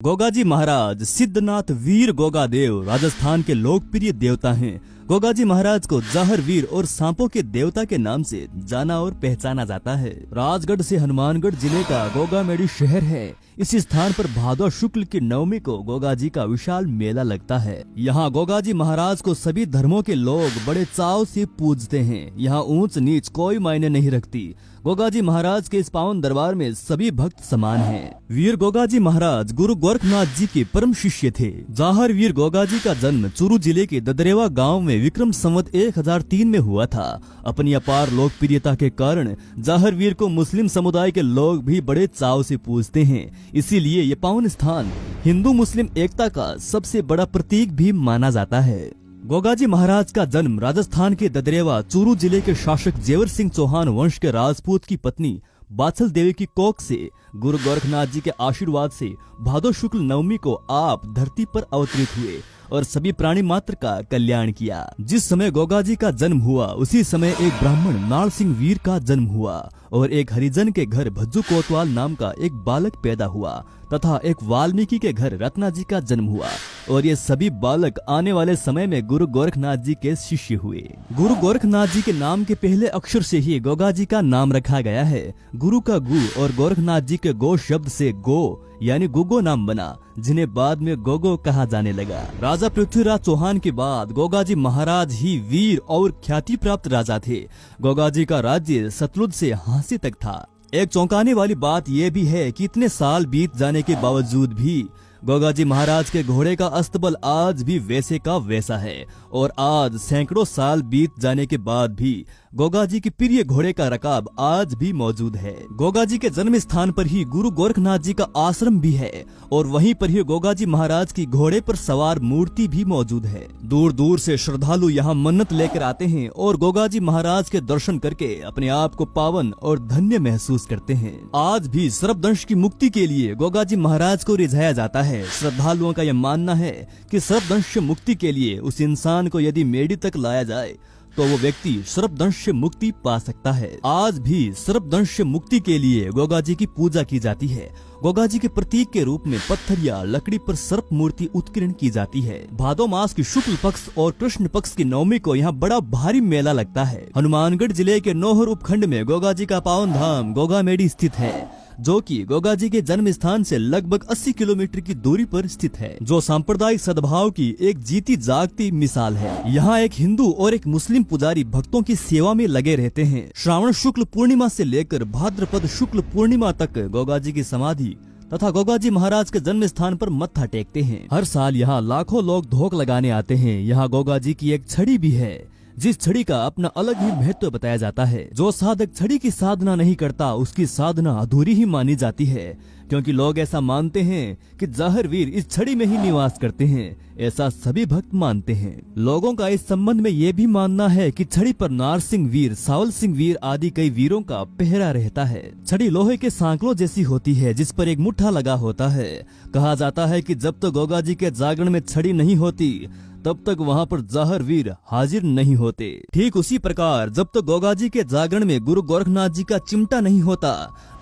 गोगाजी महाराज सिद्धनाथ वीर गोगादेव राजस्थान के लोकप्रिय देवता हैं। गोगाजी महाराज को जाहर वीर और सांपों के देवता के नाम से जाना और पहचाना जाता है। राजगढ़ से हनुमानगढ़ जिले का गोगामेड़ी शहर है। इस स्थान पर भादौ शुक्ल की नवमी को गोगाजी का विशाल मेला लगता है। यहाँ गोगाजी महाराज को सभी धर्मों के लोग बड़े चाव से पूजते हैं। यहाँ ऊंच नीच कोई मायने नहीं रखती। गोगाजी महाराज के इस पावन दरबार में सभी भक्त समान हैं। वीर गोगाजी महाराज गुरु गोरखनाथ जी के परम शिष्य थे। जाहर वीर गोगाजी का जन्म चूरू जिले के ददरेवा गांव में विक्रम संवत 1003 में हुआ था। अपनी अपार लोकप्रियता के कारण जाहर वीर को मुस्लिम समुदाय के लोग भी बड़े चाव से पूजते हैं। इसीलिए ये पावन स्थान हिंदू मुस्लिम एकता का सबसे बड़ा प्रतीक भी माना जाता है। गोगाजी महाराज का जन्म राजस्थान के ददरेवा चूरू जिले के शासक जेवर सिंह चौहान वंश के राजपूत की पत्नी बाछल देवी की कोख से गुरु गोरखनाथ जी के आशीर्वाद से भादौ शुक्ल नवमी को आप धरती पर अवतरित हुए और सभी प्राणी मात्र का कल्याण किया। जिस समय गोगाजी का जन्म हुआ उसी समय एक ब्राह्मण नाल सिंह वीर का जन्म हुआ और एक हरिजन के घर भज्जू कोतवाल नाम का एक बालक पैदा हुआ तथा एक वाल्मीकि के घर रत्ना जी का जन्म हुआ और ये सभी बालक आने वाले समय में गुरु गोरखनाथ जी के शिष्य हुए। गुरु गोरखनाथ जी के नाम के पहले अक्षर से ही गोगाजी का नाम रखा गया है। गुरु का गु और गोरखनाथ जी के गो शब्द से गो यानी गुगो नाम बना, जिन्हें बाद में गोगो कहा जाने लगा। राजा पृथ्वीराज चौहान के बाद गोगाजी महाराज ही वीर और ख्याति प्राप्त राजा थे। गोगाजी का राज्य सतलुज से हांसी तक था। एक चौंकाने वाली बात यह भी है कि इतने साल बीत जाने के बावजूद भी गोगाजी महाराज के घोड़े का अस्तबल आज भी वैसे का वैसा है और आज सैकड़ों साल बीत जाने के बाद भी गोगाजी की प्रिय घोड़े का रकाब आज भी मौजूद है। गोगाजी के जन्म स्थान पर ही गुरु गोरखनाथ जी का आश्रम भी है और वहीं पर ही गोगाजी महाराज की घोड़े पर सवार मूर्ति भी मौजूद है। दूर दूर से श्रद्धालु यहाँ मन्नत लेकर आते हैं और गोगाजी महाराज के दर्शन करके अपने आप को पावन और धन्य महसूस करते हैं। आज भी सर्पदंश की मुक्ति के लिए गोगाजी महाराज को रिझाया जाता है। श्रद्धालुओं का यह मानना है कि सर्पदंश से मुक्ति के लिए उस इंसान को यदि मेडी तक लाया जाए तो वो व्यक्ति सर्पदंश से मुक्ति पा सकता है। आज भी सर्पदंश से मुक्ति के लिए गोगाजी की पूजा की जाती है। गोगाजी के प्रतीक के रूप में पत्थर या लकड़ी पर सर्प मूर्ति उत्कीर्ण की जाती है। भादौ मास की शुक्ल पक्ष और कृष्ण पक्ष की नवमी को यहाँ बड़ा भारी मेला लगता है। हनुमानगढ़ जिले के नौहर उपखंड में गोगाजी का पावन धाम गोगामेड़ी स्थित है, जो कि गोगाजी के जन्म स्थान से लगभग 80 किलोमीटर की दूरी पर स्थित है, जो सांप्रदायिक सद्भाव की एक जीती जागती मिसाल है। यहाँ एक हिंदू और एक मुस्लिम पुजारी भक्तों की सेवा में लगे रहते हैं। श्रावण शुक्ल पूर्णिमा से लेकर भाद्रपद शुक्ल पूर्णिमा तक गोगाजी की समाधि तथा गोगाजी महाराज के जन्म स्थान पर मत्था टेकते हैं। हर साल यहाँ लाखों लोग धोख लगाने आते हैं। यहाँ गोगाजी की एक छड़ी भी है, जिस छड़ी का अपना अलग ही महत्व बताया जाता है। जो साधक छड़ी की साधना नहीं करता उसकी साधना अधूरी ही मानी जाती है, क्योंकि लोग ऐसा मानते हैं कि जाहर वीर इस छड़ी में ही निवास करते हैं। ऐसा सभी भक्त मानते हैं। लोगों का इस संबंध में ये भी मानना है कि छड़ी पर नारसिंह वीर, सावल सिंह वीर आदि कई वीरों का पहरा रहता है। छड़ी लोहे के सांकलों जैसी होती है जिस पर एक मुट्ठा लगा होता है। कहा जाता है कि जब तक गोगाजी के जागरण में छड़ी नहीं होती तब तक वहाँ पर जाहर वीर हाजिर नहीं होते। ठीक उसी प्रकार जब तक गोगाजी के जागरण में गुरु गोरखनाथ जी का चिमटा नहीं होता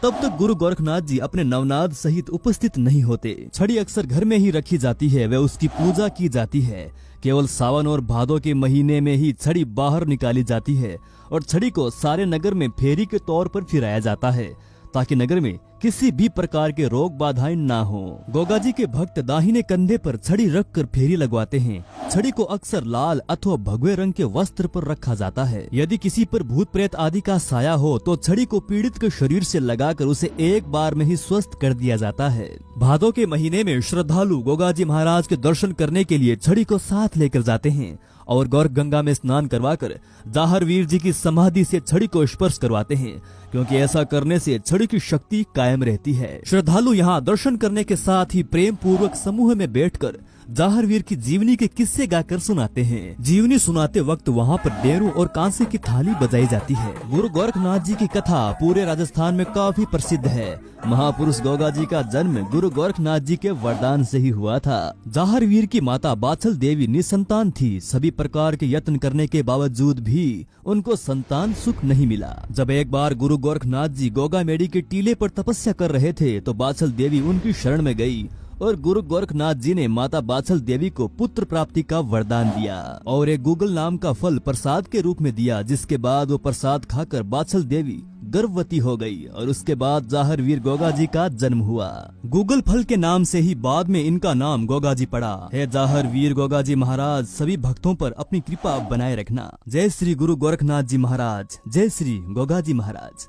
तब तक गुरु गोरखनाथ जी अपने नवनाद सहित उपस्थित नहीं होते। छड़ी अक्सर घर में ही रखी जाती है व उसकी पूजा की जाती है। केवल सावन और भादौ के महीने में ही छड़ी बाहर निकाली जाती है और छड़ी को सारे नगर में फेरी के तौर पर फिराया जाता है ताकि नगर में किसी भी प्रकार के रोग बाधाएं ना हो। गोगाजी के भक्त दाहिने कंधे पर छड़ी रखकर फेरी लगवाते हैं। छड़ी को अक्सर लाल अथवा भगवे रंग के वस्त्र पर रखा जाता है। यदि किसी पर भूत प्रेत आदि का साया हो तो छड़ी को पीड़ित के शरीर से लगाकर उसे एक बार में ही स्वस्थ कर दिया जाता है। भादौ के महीने में श्रद्धालु गोगाजी महाराज के दर्शन करने के लिए छड़ी को साथ लेकर जाते हैं और गौर गंगा में स्नान करवाकर जाहर वीर जी की समाधि से छड़ी को स्पर्श करवाते हैं, क्योंकि ऐसा करने से छड़ी की शक्ति कायम रहती है। श्रद्धालु यहाँ दर्शन करने के साथ ही प्रेम पूर्वक समूह में बैठकर जाहर वीर की जीवनी के किस्से गाकर सुनाते हैं। जीवनी सुनाते वक्त वहाँ पर डेरू और कांसे की थाली बजाई जाती है। गुरु गोरखनाथ जी की कथा पूरे राजस्थान में काफी प्रसिद्ध है। महापुरुष गोगाजी का जन्म गुरु गोरखनाथ जी के वरदान से ही हुआ था। जाहर वीर की माता बाछल देवी निसंतान थी। सभी प्रकार के यत्न करने के बावजूद भी उनको संतान सुख नहीं मिला। जब एक बार गुरु गोरखनाथ जी गोगामेड़ी के टीले पर तपस्या कर रहे थे तो बाछल देवी उनकी शरण में गई और गुरु गोरखनाथ जी ने माता बाछल देवी को पुत्र प्राप्ति का वरदान दिया और एक गूगल नाम का फल प्रसाद के रूप में दिया, जिसके बाद वो प्रसाद खाकर बाछल देवी गर्भवती हो गई और उसके बाद जाहर वीर गोगा जी का जन्म हुआ। गूगल फल के नाम से ही बाद में इनका नाम गोगा जी पड़ा है। जाहर वीर गोगा जी महाराज सभी भक्तों पर अपनी कृपा बनाए रखना। जय श्री गुरु गोरखनाथ जी महाराज, जय श्री गोगा जी महाराज।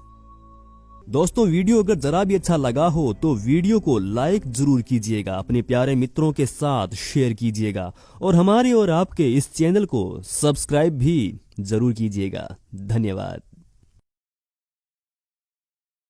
दोस्तों, वीडियो अगर जरा भी अच्छा लगा हो तो वीडियो को लाइक जरूर कीजिएगा, अपने प्यारे मित्रों के साथ शेयर कीजिएगा और हमारे और आपके इस चैनल को सब्सक्राइब भी जरूर कीजिएगा। धन्यवाद।